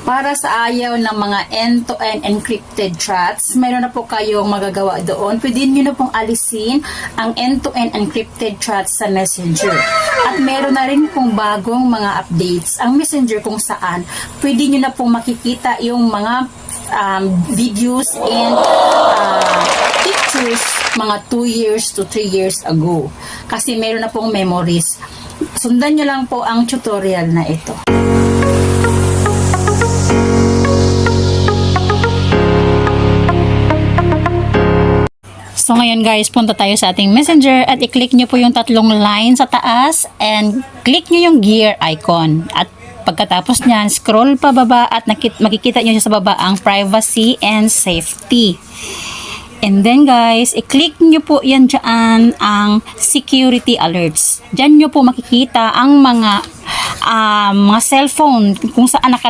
Para sa ayaw ng mga end-to-end encrypted chats, meron na po kayong magagawa doon. Pwede nyo na pong alisin ang end-to-end encrypted chats sa Messenger. At meron na rin pong bagong mga updates ang Messenger kung saan pwede nyo na pong makikita yung mga videos and pictures mga 2 years to 3 years ago. Kasi meron na pong memories. Sundan nyo lang po ang tutorial na ito. So ngayon guys, punta tayo sa ating Messenger at i-click nyo po yung 3 line sa taas and click nyo yung gear icon. At pagkatapos nyan, scroll pa baba at makikita nyo sa baba ang privacy and safety. And then guys, i-click nyo po yan dyan ang security alerts. Dyan nyo po makikita ang mga cellphone kung saan